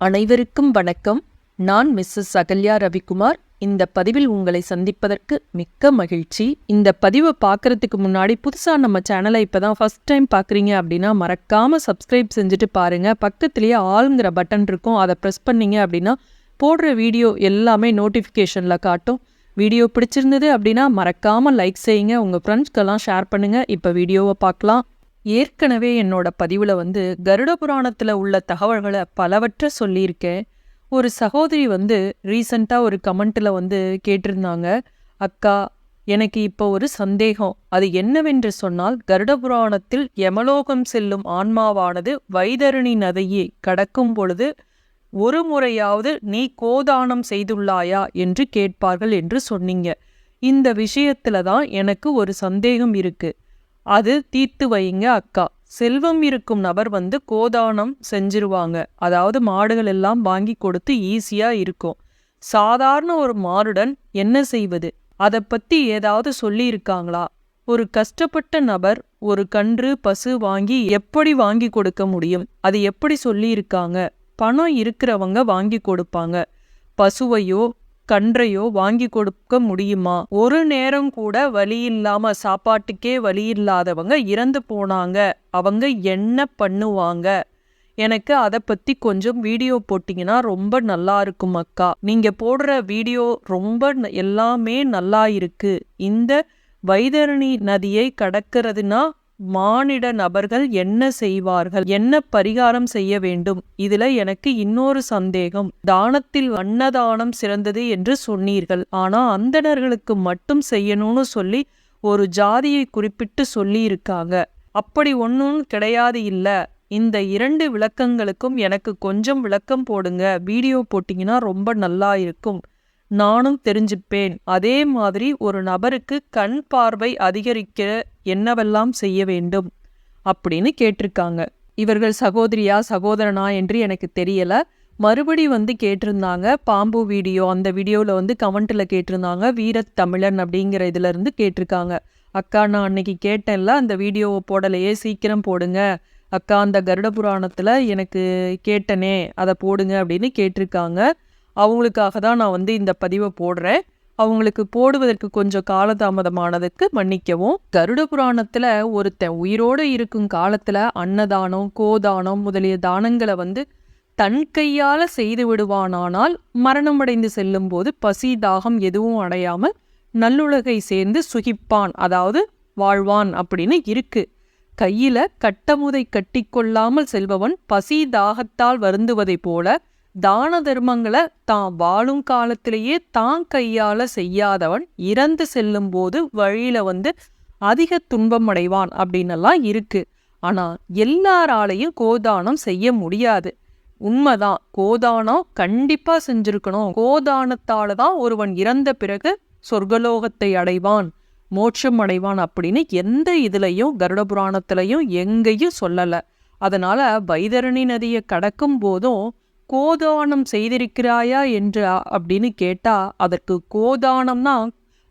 அனைவருக்கும் வணக்கம். நான் மிஸ்ஸஸ் அகல்யா ரவிக்குமார். இந்த பதிவில் உங்களை சந்திப்பதற்கு மிக்க மகிழ்ச்சி. இந்த பதிவை பார்க்கறதுக்கு முன்னாடி புதுசாக நம்ம சேனலை இப்போ தான் ஃபஸ்ட் டைம் பார்க்குறீங்க அப்படின்னா மறக்காமல் சப்ஸ்கிரைப் செஞ்சுட்டு பாருங்கள். பக்கத்துலேயே ஆளுங்கிற பட்டன் இருக்கும், அதை ப்ரெஸ் பண்ணிங்க அப்படின்னா போடுற வீடியோ எல்லாமே நோட்டிஃபிகேஷனில் காட்டும். வீடியோ பிடிச்சிருந்தது அப்படின்னா மறக்காமல் லைக் செய்யுங்க, உங்கள் ஃப்ரெண்ட்ஸ்க்கெல்லாம் ஷேர் பண்ணுங்கள். இப்போ வீடியோவை பார்க்கலாம். ஏற்கனவே என்னோட பதிவில் கருட புராணத்தில் உள்ள தகவல்களை பலவற்றை சொல்லியிருக்கேன். ஒரு சகோதரி ரீசண்டாக ஒரு கமெண்ட்டில் கேட்டிருந்தாங்க, அக்கா எனக்கு இப்போ ஒரு சந்தேகம். அது என்னவென்று சொன்னால், கருட புராணத்தில் யமலோகம் செல்லும் ஆன்மாவானது வைதரணி நதியை கடக்கும் பொழுது ஒரு முறையாவது நீ கோதானம் செய்துள்ளாயா என்று கேட்பார்கள் என்று சொன்னீங்க. இந்த விஷயத்துல தான் எனக்கு ஒரு சந்தேகம் இருக்கு, அது தீர்த்து வைங்க அக்கா. செல்வம் இருக்கும் நபர் கோதானம் செஞ்சிருவாங்க, அதாவது மாடுகள் எல்லாம் வாங்கி கொடுத்து ஈஸியா இருக்கும். சாதாரண ஒரு மாடுடன் என்ன செய்வது, அதை பத்தி ஏதாவது சொல்லி இருக்காங்களா? ஒரு கஷ்டப்பட்ட நபர் ஒரு கன்று பசு வாங்கி எப்படி வாங்கி கொடுக்க முடியும்? அது எப்படி சொல்லி இருக்காங்க? பணம் இருக்கிறவங்க வாங்கி கொடுப்பாங்க, பசுவையோ கன்றையோ வாங்கி கொடுக்க முடியுமா? ஒரு நேரம் கூட வழி இல்லாம, சாப்பாட்டுக்கே வழி இல்லாதவங்க இறந்து போனாங்க, அவங்க என்ன பண்ணுவாங்க? எனக்கு அதை பத்தி கொஞ்சம் வீடியோ போட்டிங்கன்னா ரொம்ப நல்லா இருக்கும் அக்கா. நீங்க போடுற வீடியோ ரொம்ப எல்லாமே நல்லா இருக்கு. இந்த வைதரணி நதியை கடக்கிறதுனா மானிட நபர்கள் என்ன செய்வார்கள், என்ன பரிகாரம் செய்ய வேண்டும்? இதுல எனக்கு இன்னொரு சந்தேகம். தானத்தில் அன்னதானம் சிறந்தது என்று சொன்னீர்கள், ஆனா அந்தணர்களுக்கு மட்டும் செய்யணும்னு சொல்லி ஒரு ஜாதியை குறிப்பிட்டு சொல்லி இருக்காங்க. அப்படி ஒன்றும் கிடையாது இல்ல. இந்த இரண்டு விளக்கங்களுக்கும் எனக்கு கொஞ்சம் விளக்கம் போடுங்க. வீடியோ போட்டிங்கன்னா ரொம்ப நல்லா இருக்கும், நானும் தெரிஞ்சுப்பேன். அதே மாதிரி ஒரு நபருக்கு கண் பார்வை அதிகரிக்க என்னவெல்லாம் செய்ய வேண்டும் அப்படின்னு கேட்டிருக்காங்க. இவர்கள் சகோதரியா சகோதரனா என்று எனக்கு தெரியல. மறுபடி கேட்டிருந்தாங்க பாம்பு வீடியோ, அந்த வீடியோவில் கமெண்ட்டில் கேட்டிருந்தாங்க. வீரத்தமிழன் அப்படிங்கிற இதுல இருந்து கேட்டிருக்காங்க, அக்கா நான் அன்னைக்கு கேட்டேன்ல, அந்த வீடியோவை போடலையே, சீக்கிரம் போடுங்க அக்கா. அந்த கருட புராணத்தில் எனக்கு கேட்டனே, அதை போடுங்க அப்படின்னு கேட்டிருக்காங்க. அவங்களுக்காக தான் நான் இந்த பதிவை போடுறேன். அவங்களுக்கு போடுவதற்கு கொஞ்சம் காலதாமதமானதுக்கு மன்னிக்கவும். கருட புராணத்துல ஒருத்தன் உயிரோடு இருக்கும் காலத்துல அன்னதானம் கோதானம் முதலிய தானங்களை தன் கையால செய்து விடுவானானால் மரணமடைந்து செல்லும் போது பசி தாகம் எதுவும் அடையாமல் நல்லுலகை சேர்ந்து சுகிப்பான், அதாவது வாழ்வான் அப்படின்னு இருக்கு. கையில கட்டமுதை கட்டி கொள்ளாமல் செல்பவன் பசி தாகத்தால் வருந்துவதை போல தான தர்மங்களை தான் வாழும் காலத்திலேயே தான் கையால செய்யாதவன் இறந்து செல்லும் போது வழியில அதிக துன்பம் அடைவான் அப்படின்னெல்லாம் இருக்கு. ஆனா எல்லாராலையும் கோதானம் செய்ய முடியாது, உண்மைதான். கோதானம் கண்டிப்பா செஞ்சிருக்கணும். கோதானத்தால தான் ஒருவன் இறந்த பிறகு சொர்க்கலோகத்தை அடைவான், மோட்சம் அடைவான் அப்படின்னு எந்த இதுலையும் கருட புராணத்திலையும் எங்கேயும் சொல்லல. அதனால வைதரணி நதியை கடக்கும் போதும் கோதானம் செய்திருக்கிறாயா என்று அப்படின்னு கேட்டா, அதற்கு கோதானம்னா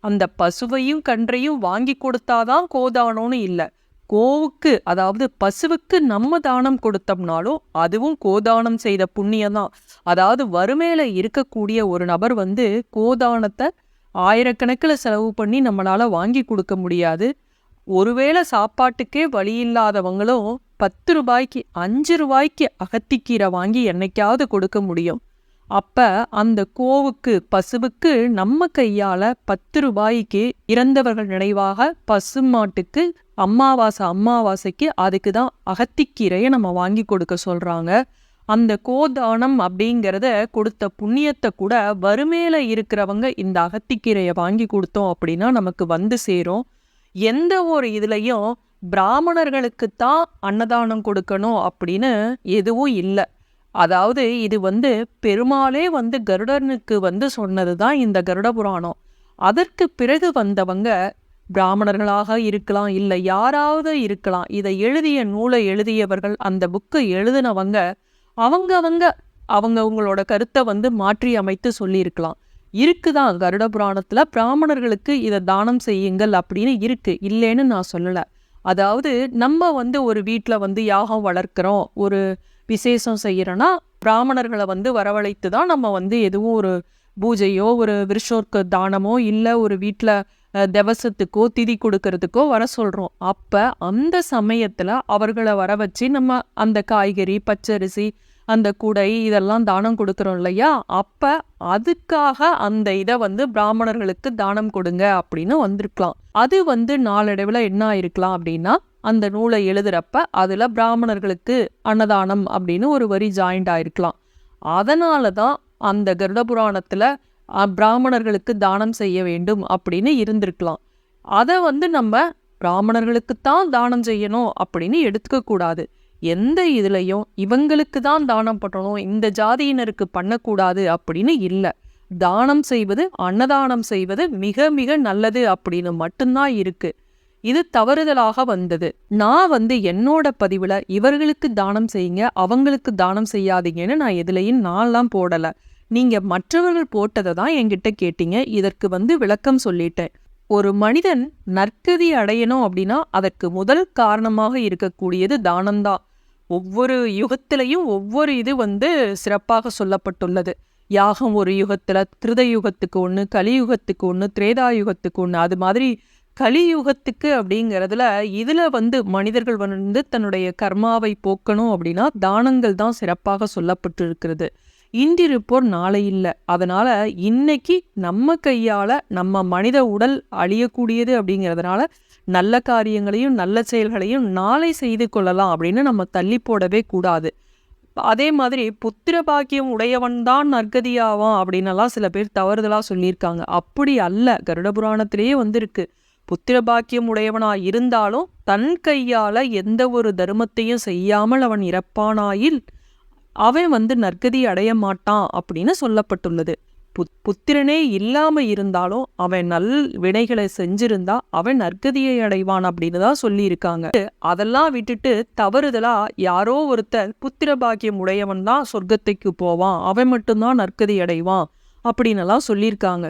அந்த பசுவையும் கன்றையும் வாங்கி கொடுத்தாதான் கோதானம்னு இல்லை. கோவுக்கு, அதாவது பசுவுக்கு நம்ம தானம் கொடுத்தோம்னாலும் அதுவும் கோதானம் செய்த புண்ணியம்தான். அதாவது வறுமையில இருக்கக்கூடிய ஒரு நபர் கோதானத்தை ஆயிரக்கணக்கில் செலவு பண்ணி நம்மளால வாங்கி கொடுக்க முடியாது. ஒருவேளை சாப்பாட்டுக்கே வழி இல்லாதவங்களும் 10 ரூபாய்க்கு 5 ரூபாய்க்கு அகத்திக்கீரை வாங்கி என்னைக்காவது கொடுக்க முடியும். அப்ப அந்த கோவுக்கு பசுவுக்கு நம்ம கையால 10 ரூபாய்க்கு இறந்தவர்கள் நினைவாக பசுமாட்டுக்கு அமாவாசைக்கு அதுக்கு தான் அகத்திக்கீரையை நம்ம வாங்கி கொடுக்க சொல்றாங்க. அந்த கோதானம் அப்படிங்கிறத கொடுத்த புண்ணியத்தை கூட வறுமையில இருக்கிறவங்க இந்த அகத்திக்கீரையை வாங்கி கொடுத்தோம் அப்படின்னா நமக்கு சேரும். எந்த ஒரு இதுலையும் பிராமணர்களுக்குத்தான் அன்னதானம் கொடுக்கணும் அப்படின்னு எதுவும் இல்லை. அதாவது இது பெருமாளே கருடனுக்கு சொன்னதுதான் இந்த கருட புராணம். அதற்கு பிறகு வந்தவங்க பிராமணர்களாக இருக்கலாம், இல்லை யாராவது இருக்கலாம். இதை எழுதிய நூலை எழுதியவர்கள், அந்த புக்கை எழுதினவங்க அவங்களோட கருத்தை மாற்றி அமைத்து சொல்லியிருக்கலாம். இருக்குதான் கருட புராணத்துல பிராமணர்களுக்கு இதை தானம் செய்யுங்கள் அப்படின்னு இருக்கு, இல்லைன்னு நான் சொல்லலை. அதாவது நம்ம ஒரு வீட்டில் யாகம் வளர்க்குறோம், ஒரு விசேஷம் செய்யறோன்னா பிராமணர்களை வந்து வரவழைத்து தான் நம்ம வந்து எதுவும் ஒரு பூஜையோ ஒரு விருஷோர்க்க தானமோ இல்லை ஒரு வீட்டில் தவசத்துக்கோ திதி கொடுக்கறதுக்கோ வர சொல்கிறோம். அப்போ அந்த சமயத்தில் அவர்களை வர வச்சு நம்ம அந்த காய்கறி பச்சரிசி அந்த குடை இதெல்லாம் தானம் கொடுக்குறோம் இல்லையா, அப்போ அதுக்காக அந்த இதை வந்து பிராமணர்களுக்கு தானம் கொடுங்க அப்படின்னு வந்திருக்கலாம். அது வந்து நாளடைவில் என்ன ஆயிருக்கலாம் அப்படின்னா, அந்த நூலை எழுதுறப்ப அதில் பிராமணர்களுக்கு அன்னதானம் அப்படின்னு ஒரு வரி ஜாயிண்ட் ஆயிருக்கலாம். அதனால தான் அந்த கருட புராணத்தில் பிராமணர்களுக்கு தானம் செய்ய வேண்டும் அப்படின்னு இருந்திருக்கலாம். அதை வந்து நம்ம பிராமணர்களுக்குத்தான் தானம் செய்யணும் அப்படின்னு எடுத்துக்கக்கூடாது. எந்த இதுலையும் இவங்களுக்கு தான் தானம் பண்ணணும், இந்த ஜாதியினருக்கு பண்ணக்கூடாது அப்படின்னு இல்லை. தானம் செய்வது அன்னதானம் செய்வது மிக மிக நல்லது அப்படின்னு மட்டும்தான் இருக்கு. இது தவறுதலாக வந்தது. நான் வந்து என்னோட பதிவில் இவர்களுக்கு தானம் செய்யுங்க அவங்களுக்கு தானம் செய்யாதீங்கன்னு நான் எதுலையும் நான்லாம் போடலை. நீங்கள் மற்றவர்கள் போட்டதை தான் என்கிட்ட கேட்டீங்க. இதற்கு வந்து விளக்கம் சொல்லிட்டேன். ஒரு மனிதன் நற்கதி அடையணும் அப்படின்னா அதற்கு முதல் காரணமாக இருக்கக்கூடியது தானம்தான். ஒவ்வொரு யுகத்திலையும் ஒவ்வொரு இது வந்து சிறப்பாக சொல்லப்பட்டுள்ளது. யாகம் ஒரு யுகத்தில் கிருத யுகத்துக்கு ஒன்று, கலியுகத்துக்கு ஒன்று, திரேதாயுகத்துக்கு ஒன்று. அது மாதிரி கலியுகத்துக்கு அப்படிங்கிறதுல இதில் வந்து மனிதர்கள் வந்து தன்னுடைய கர்மாவை போக்கணும் அப்படின்னா தானங்கள் தான் சிறப்பாக சொல்லப்பட்டு இருக்கிறது. இன்றிருப்போர் நாளை இல்லை. அதனால் இன்னைக்கு நம்ம கையால் நம்ம மனித உடல் அழியக்கூடியது அப்படிங்கிறதுனால நல்ல காரியங்களையும் நல்ல செயல்களையும் நாளை செய்து கொள்ளலாம் அப்படின்னு நம்ம தள்ளி போடவே கூடாது. அதே மாதிரி புத்திர பாக்கியம் உடையவன்தான் நற்கதியாவான் அப்படின்னலாம் சில பேர் தவறுதலாக சொல்லியிருக்காங்க. அப்படி அல்ல. கருட புராணத்திலேயே வந்திருக்கு. புத்திர பாக்கியம் உடையவனா இருந்தாலும் தன் கையால் எந்த ஒரு தர்மத்தையும் செய்யாமல் அவன் இறப்பானாயில் அவன் வந்து நற்கதி அடைய மாட்டான் அப்படின்னு சொல்லப்பட்டுள்ளது. புத்திரனே இல்லாம இருந்தாலும் அவன் நல் வினைகளை செஞ்சிருந்தா அவன் நற்கதியை அடைவான் அப்படின்னு தான் சொல்லியிருக்காங்க. அதெல்லாம் விட்டுட்டு தவறுதலா யாரோ ஒருத்தர் புத்திர பாக்கியம் உடையவன் தான் சொர்க்கத்துக்கு போவான், அவன் மட்டும்தான் நற்கதி அடைவான் அப்படின்னலாம் சொல்லியிருக்காங்க.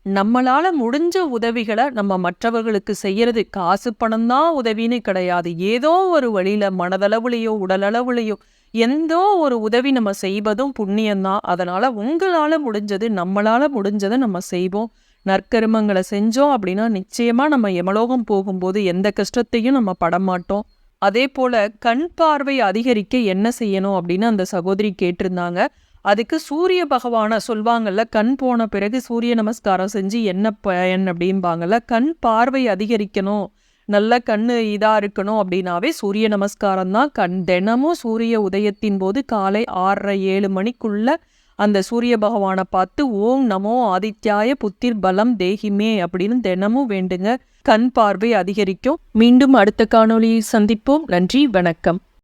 நம்மளால முடிஞ்ச உதவிகளை நம்ம மற்றவர்களுக்கு செய்யறது காசு பணம் தான் உதவின்னு கிடையாது. ஏதோ ஒரு வழியில மனதளவுலையோ உடலளவுலையோ எந்தோ ஒரு உதவி நம்ம செய்வதும் புண்ணியம்தான். அதனால உங்களால முடிஞ்சது நம்மளால முடிஞ்சதை நம்ம செய்வோம். நற்கருமங்களை செஞ்சோம் அப்படின்னா நிச்சயமா நம்ம யமலோகம் போகும்போது எந்த கஷ்டத்தையும் நம்ம படமாட்டோம். அதே போல கண் பார்வை அதிகரிக்க என்ன செய்யணும் அப்படின்னு அந்த சகோதரி கேட்டிருந்தாங்க. அதுக்கு சூரிய பகவானை சொல்வாங்கல்ல, கண் போன பிறகு சூரிய நமஸ்காரம் செஞ்சு என்ன பயன் அப்படிம்பாங்கல்ல. கண் பார்வை அதிகரிக்கணும், நல்ல கண்ணு இதாக இருக்கணும் அப்படின்னாவே சூரிய நமஸ்காரம் தான். தினமும் சூரிய உதயத்தின் போது காலை 6:30-7 மணிக்குள்ள அந்த சூரிய பகவானை பார்த்து ஓம் நமோ ஆதித்யாய புத்திர் பலம் தேகிமே அப்படின்னு தினமும் வேண்டுங்க. கண் பார்வை அதிகரிக்கும். மீண்டும் அடுத்த காணொளியில் சந்திப்போம். நன்றி, வணக்கம்.